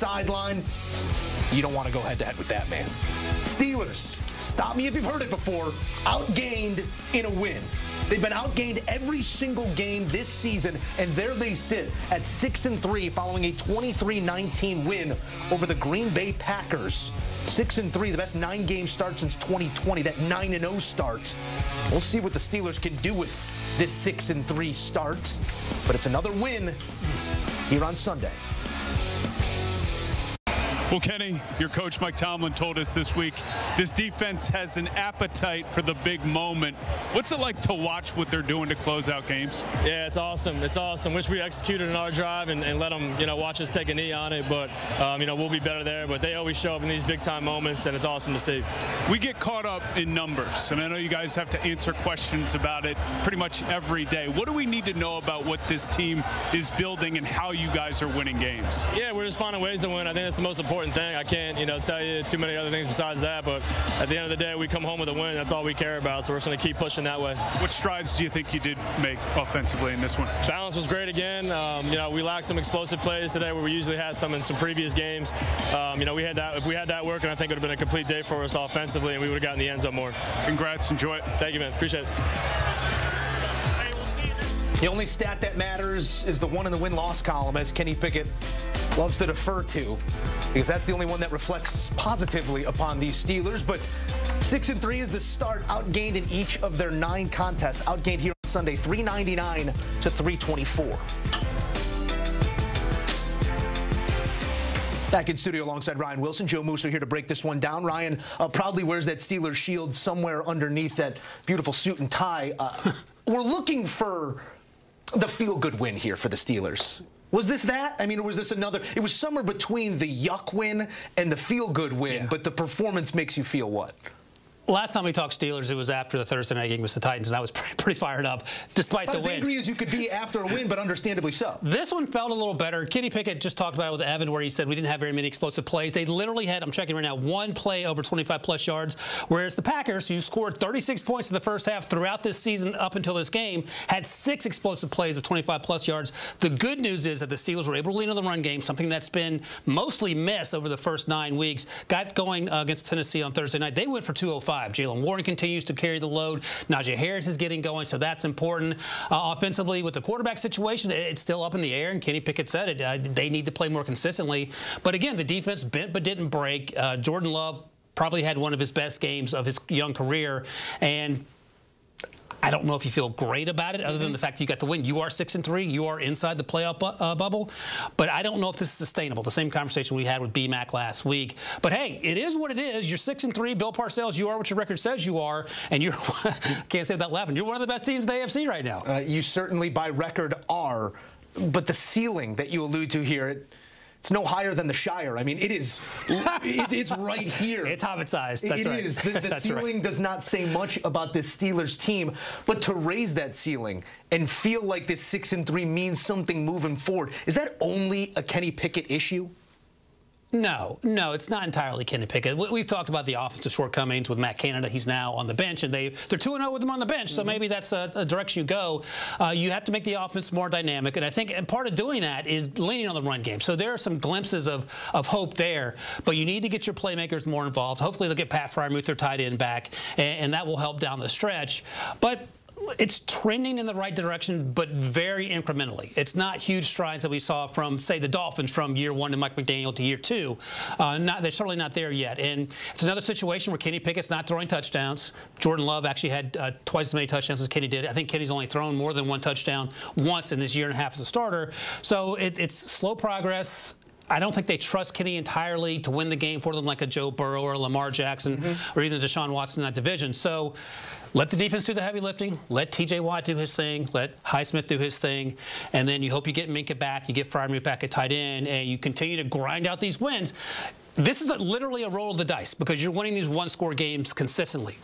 sideline. You don't want to go head-to-head with that man. Steelers, stop me if you've heard it before, outgained in a win. They've been outgained every single game this season, and there they sit at 6-3 following a 23-19 win over the Green Bay Packers. 6-3, the best 9-game start since 2020, that 9-0 start. We'll see what the Steelers can do with this 6-3 start, but it's another win here on Sunday. Well, Kenny, your coach Mike Tomlin told us this week this defense has an appetite for the big moment. What's it like to watch what they're doing to close out games? Yeah, it's awesome. It's awesome. Wish we executed in our drive and let them, watch us take a knee on it. But, we'll be better there. But they always show up in these big-time moments, and it's awesome to see. We get caught up in numbers, and I know you guys have to answer questions about it pretty much every day. What do we need to know about what this team is building and how you guys are winning games? Yeah, we're just finding ways to win. I think that's the most important thing. I can't, tell you too many other things besides that, but at the end of the day, we come home with a win. That's all we care about, so we're just going to keep pushing that way. What strides do you think you did make offensively in this one? Balance was great again. We lacked some explosive plays today where we usually had some in some previous games. We had that. If we had that working, I think it would have been a complete day for us offensively, and we would have gotten the end zone more. Congrats. Enjoy it. Thank you, man. Appreciate it. The only stat that matters is the one in the win-loss column, as Kenny Pickett loves to defer to, because that's the only one that reflects positively upon these Steelers. But 6-3 is the start, outgained in each of their 9 contests. Outgained here on Sunday, 399 to 324. Back in studio alongside Ryan Wilson, Joe Musso here to break this one down. Ryan proudly wears that Steelers shield somewhere underneath that beautiful suit and tie. We're looking for the feel-good win here for the Steelers. Was this that? I mean, or was this another? It was somewhere between the yuck win and the feel-good win, but the performance makes you feel what? Last time we talked Steelers, it was after the Thursday night game with the Titans, and I was pretty fired up, despite the win. As angry as you could be after a win, but understandably so. This one felt a little better. Kenny Pickett just talked about it with Evan, where he said we didn't have very many explosive plays. They literally had, I'm checking right now, 1 play over 25-plus yards, whereas the Packers, who scored 36 points in the first half throughout this season up until this game, had 6 explosive plays of 25-plus yards. The good news is that the Steelers were able to lean on the run game, something that's been mostly missed over the first 9 weeks. Got going against Tennessee on Thursday night. They went for 205. Jalen Warren continues to carry the load. Najee Harris is getting going, so that's important. Offensively, with the quarterback situation, it's still up in the air, and Kenny Pickett said it. They need to play more consistently. But again, the defense bent but didn't break. Jordan Love probably had one of his best games of his young career, and I don't know if you feel great about it, other than the fact that you got the win. You are 6-3. You are inside the playoff bubble. But I don't know if this is sustainable. The same conversation we had with B-Mac last week. But, hey, it is what it is. You're 6-3. Bill Parcells, you are what your record says you are. And you're – can't say without laughing. You're one of the best teams in the AFC right now. You certainly, by record, are. But the ceiling that you allude to here – it's no higher than the Shire. I mean, it is. It's right here. It's Hobbit-sized. That's right. It is. The ceiling does not say much about this Steelers team, but to raise that ceiling and feel like this 6-3 means something moving forward, is that only a Kenny Pickett issue? No, it's not entirely Kenny Pickett. We've talked about the offensive shortcomings with Matt Canada. He's now on the bench, and they're 2-0 with him on the bench, so maybe that's a direction you go. You have to make the offense more dynamic, and I think part of doing that is leaning on the run game. So there are some glimpses of hope there, but you need to get your playmakers more involved. Hopefully they'll get Pat Freiermuth, their tight end, back, and that will help down the stretch. But it's trending in the right direction, but very incrementally. It's not huge strides that we saw from, say, the Dolphins from year 1 to Mike McDaniel to year 2. They're certainly not there yet. And it's another situation where Kenny Pickett's not throwing touchdowns. Jordan Love actually had twice as many touchdowns as Kenny did. I think Kenny's only thrown more than 1 touchdown once in his year and a half as a starter. So it's slow progress. I don't think they trust Kenny entirely to win the game for them like a Joe Burrow or Lamar Jackson or even Deshaun Watson in that division. So let the defense do the heavy lifting. Let T.J. Watt do his thing. Let Highsmith do his thing. And then you hope you get Minka back. You get Freiermuth back at tight end. And you continue to grind out these wins. This is literally a roll of the dice because you're winning these one-score games consistently.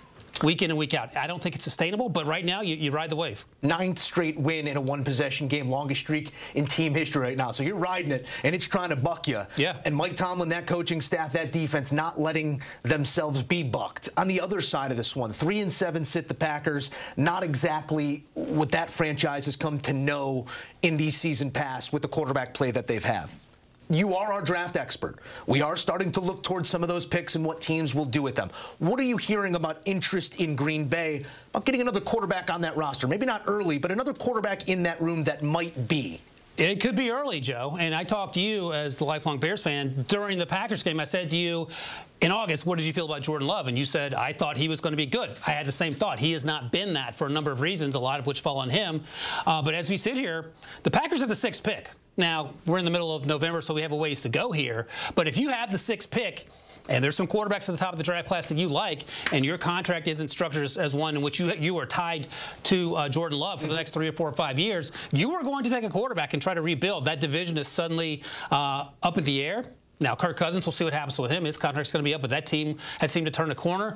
Week in and week out. I don't think it's sustainable, but right now you ride the wave. 9th straight win in a 1-possession game, longest streak in team history right now. So you're riding it, and it's trying to buck you. Yeah. And Mike Tomlin, that coaching staff, that defense, not letting themselves be bucked. On the other side of this one, 3-7 sit the Packers. Not exactly what that franchise has come to know in these season past with the quarterback play that they've had. you are our draft expert. We are starting to look towards some of those picks and what teams will do with them. What are you hearing about interest in Green Bay about getting another quarterback on that roster? Maybe not early, but another quarterback in that room that might be. It could be early, Joe. And I talked to you as the lifelong Bears fan during the Packers game. I said to you in August, what did you feel about Jordan Love? And you said, I thought he was going to be good. I had the same thought. He has not been that for a number of reasons, a lot of which fall on him. But as we sit here, the Packers have the 6th pick. Now, we're in the middle of November, so we have a ways to go here. But if you have the 6th pick, and there's some quarterbacks at the top of the draft class that you like, and your contract isn't structured as one in which you are tied to Jordan Love for the next 3 or 4 or 5 years, you are going to take a quarterback and try to rebuild. That division is suddenly up in the air. Now, Kirk Cousins, we'll see what happens with him. His contract's going to be up, but that team had seemed to turn the corner.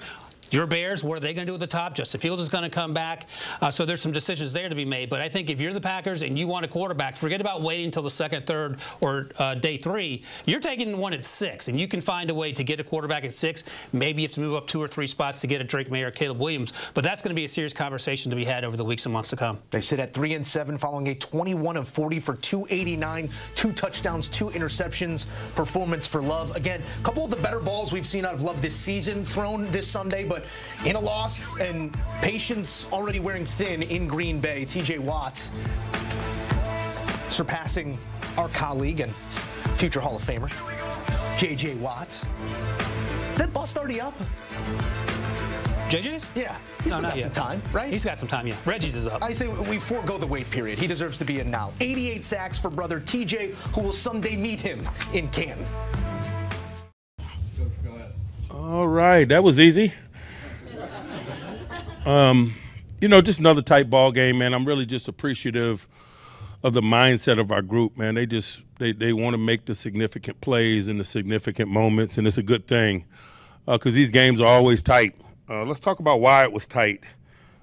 Your Bears, what are they going to do at the top? Justin Fields is going to come back. So there's some decisions there to be made. But I think if you're the Packers and you want a quarterback, forget about waiting until the 2nd, 3rd, or day 3. You're taking one at 6, and you can find a way to get a quarterback at 6. Maybe you have to move up 2 or 3 spots to get a Drake May or Caleb Williams. But that's going to be a serious conversation to be had over the weeks and months to come. They sit at 3-7 following a 21 of 40 for 289, 2 touchdowns, 2 interceptions performance for Love. Again, a couple of the better balls we've seen out of Love this season thrown this Sunday, but in a loss and patience already wearing thin in Green Bay, TJ Watt surpassing our colleague and future Hall of Famer, JJ Watt. Is that bust already up? JJ's? Yeah. He's still got some time, right? He's got some time, yeah. Reggie's is up. I say we forego the wait period. He deserves to be in now. 88 sacks for brother TJ, who will someday meet him in Canton. All right. That was easy. You know, just another tight ball game, man. I'm really just appreciative of the mindset of our group, man. They want to make the significant plays in the significant moments, and it's a good thing because these games are always tight. Let's talk about why it was tight.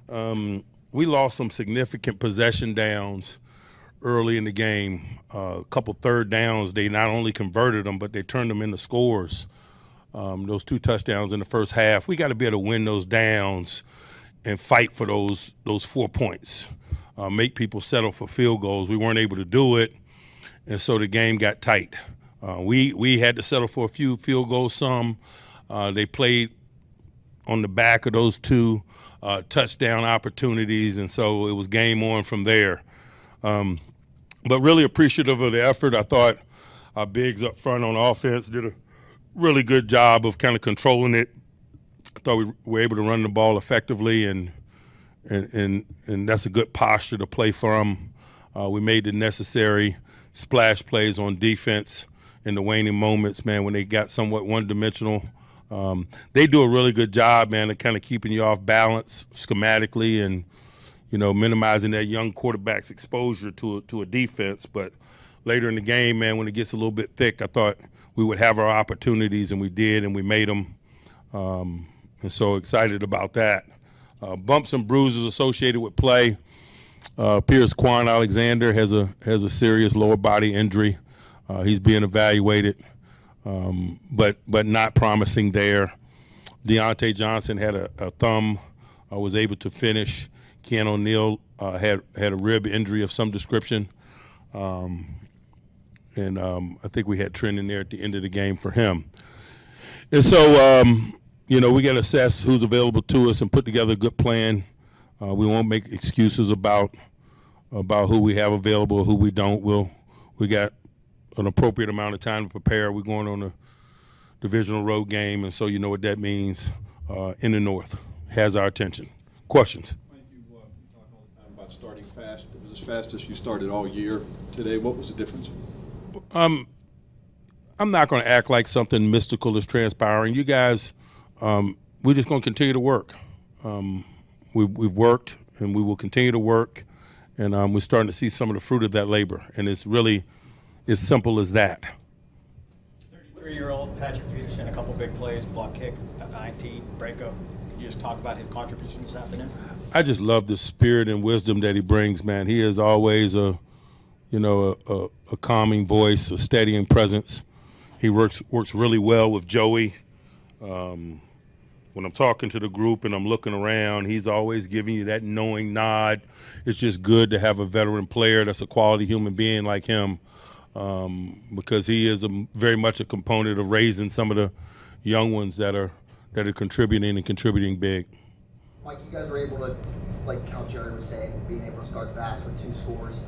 We lost some significant possession downs early in the game. A couple 3rd downs, they not only converted them, but they turned them into scores. Those 2 touchdowns in the first half. We got to be able to win those downs and fight for those 4 points, make people settle for field goals. We weren't able to do it, and so the game got tight. We had to settle for a few field goals. They played on the back of those 2 touchdown opportunities, and so it was game on from there. But really appreciative of the effort. I thought our bigs up front on offense did a really good job of kind of controlling it. I thought we were able to run the ball effectively, and that's a good posture to play from. We made the necessary splash plays on defense in the waning moments, man, when they got somewhat one-dimensional. They do a really good job, man, of kind of keeping you off balance schematically and, you know, minimizing that young quarterback's exposure to a defense. But later in the game, man, when it gets a little bit thick, I thought we would have our opportunities, and we did, and we made them. And so excited about that. Bumps and bruises associated with play. Pierce Quan Alexander has a serious lower body injury. He's being evaluated, but not promising there. Deontay Johnson had a thumb, was able to finish. Ken O'Neal had a rib injury of some description. And I think we had Trent in there at the end of the game for him. And so, you know, we got to assess who's available to us and put together a good plan. We won't make excuses about who we have available, who we don't. We got an appropriate amount of time to prepare. We're going on a divisional road game, and so you know what that means in the North. Has our attention. Questions? Mike, you talk all the time about starting fast. It was as fast as you started all year. Today, what was the difference? I'm not going to act like something mystical is transpiring. You guys, we're just going to continue to work. We've worked, and we will continue to work, and we're starting to see some of the fruit of that labor, and it's really as simple as that. 33-year-old Patrick Peterson, a couple big plays, block kick, 19, breakup. Can you just talk about his contribution this afternoon? I just love the spirit and wisdom that he brings, man. He is always a calming voice, a steadying presence. He works really well with Joey. When I'm talking to the group and I'm looking around, he's always giving you that knowing nod. It's just good to have a veteran player that's a quality human being like him because he is very much a component of raising some of the young ones that are contributing and contributing big. Mike, you guys were able to, like how Jerry was saying, being able to start fast with 2 scores,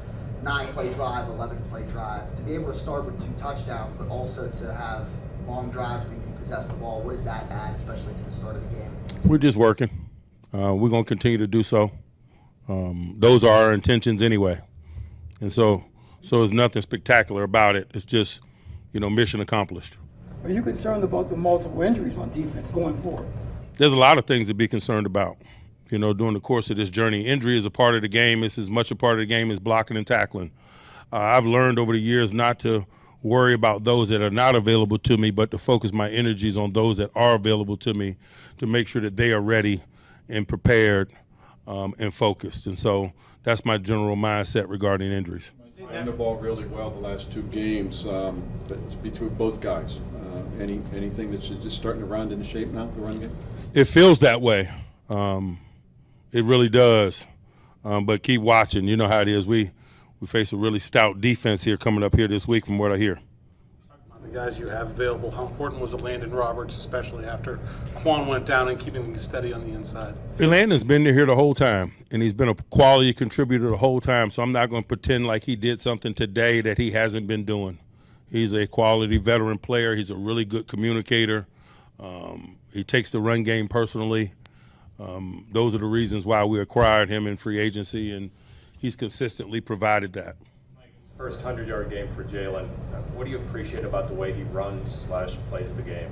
9-play drive, 11-play drive. To be able to start with 2 touchdowns, but also to have long drives where you can possess the ball, what does that add, especially to the start of the game? We're just working. We're going to continue to do so. Those are our intentions anyway. And so there's nothing spectacular about it. It's just, mission accomplished. Are you concerned about the multiple injuries on defense going forward? There's a lot of things to be concerned about, during the course of this journey. Injury is a part of the game. It's as much a part of the game as blocking and tackling. I've learned over the years not to worry about those that are not available to me, but to focus my energies on those that are available to me to make sure that they are ready and prepared and focused. And so that's my general mindset regarding injuries. Ran the ball really well the last 2 games between both guys. Anything that's just starting to round into shape now, the run game? It feels that way. It really does. But keep watching. You know how it is. We face a really stout defense here coming up here this week from what I hear. The guys you have available, how important was it Landon Roberts, especially after Quan went down, and keeping him steady on the inside? Landon's been here the whole time, and he's been a quality contributor the whole time, so I'm not going to pretend like he did something today that he hasn't been doing. He's a quality veteran player. He's a really good communicator. He takes the run game personally. Those are the reasons why we acquired him in free agency, and he's consistently provided that. First 100-yard game for Jalen. What do you appreciate about the way he runs/plays the game?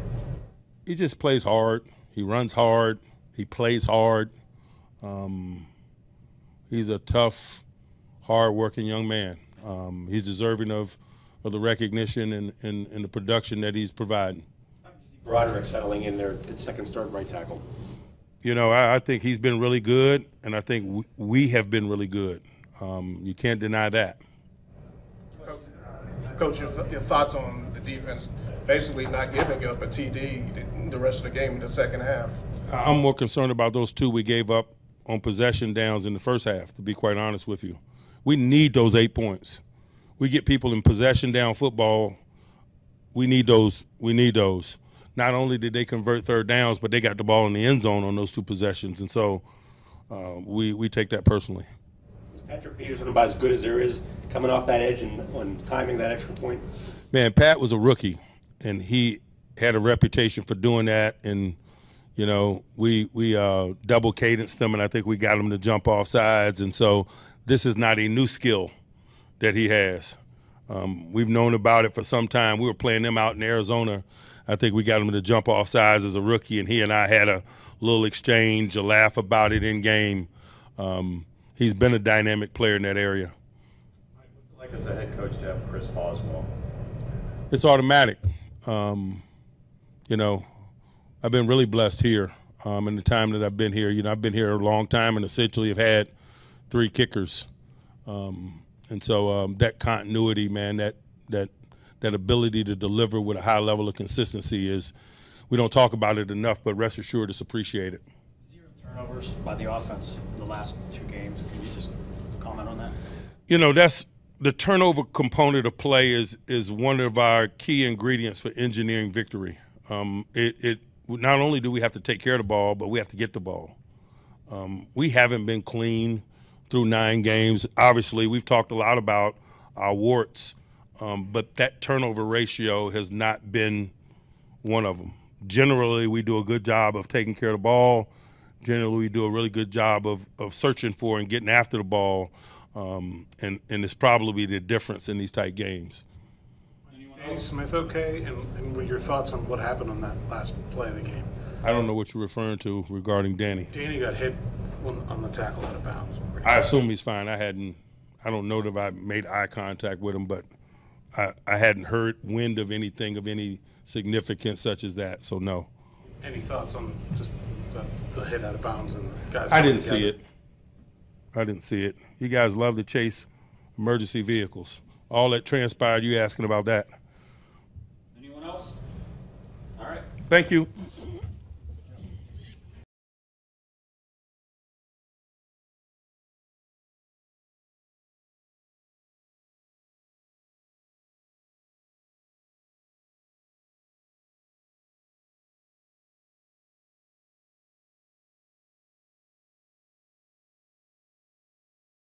He just plays hard. He runs hard. He plays hard. He's a tough, hard-working young man. He's deserving of the recognition and the production that he's providing. Broderick settling in there at second start right tackle. I think he's been really good, and I think we have been really good. You can't deny that. Coach, your thoughts on the defense basically not giving up a TD the rest of the game in the second half? I'm more concerned about those 2 we gave up on possession downs in the first half, to be quite honest with you. We need those 8 points. We get people in possession down football. We need those. We need those. Not only did they convert third downs, but they got the ball in the end zone on those 2 possessions. And so we take that personally. Is Patrick Peterson about as good as there is coming off that edge and on timing that extra point? Man, Pat was a rookie, and he had a reputation for doing that. And, we double cadenced him, and I think we got him to jump off sides. And so this is not a new skill that he has. We've known about it for some time. We were playing them out in Arizona. I think we got him to jump off sides as a rookie, and he and I had a little exchange, a laugh about it in game. He's been a dynamic player in that area. What's it like as a head coach to have Chris Boswell? It's automatic. I've been really blessed here in the time that I've been here. I've been here a long time and essentially have had 3 kickers. And so that continuity, man, that ability to deliver with a high level of consistency is, we don't talk about it enough, but rest assured it's appreciated. 0 turnovers by the offense in the last 2 games. Can you just comment on that? That's the turnover component of play is one of our key ingredients for engineering victory. Not only do we have to take care of the ball, but we have to get the ball. We haven't been clean through 9 games. Obviously, we've talked a lot about our warts, but that turnover ratio has not been one of them. Generally, we do a good job of taking care of the ball. Generally, we do a really good job of searching for and getting after the ball, and it's probably the difference in these tight games. Danny Smith okay? And what are your thoughts on what happened on that last play of the game? I don't know what you're referring to regarding Danny. Danny got hit on the tackle out of bounds. I assume he's fine. I don't know that I made eye contact with him, but I hadn't heard wind of anything of any significance such as that, so no. Any thoughts on just the hit out of bounds and the guys? I didn't see it. I didn't see it. You guys love to chase emergency vehicles. All that transpired, you asking about that. Anyone else? All right. Thank you.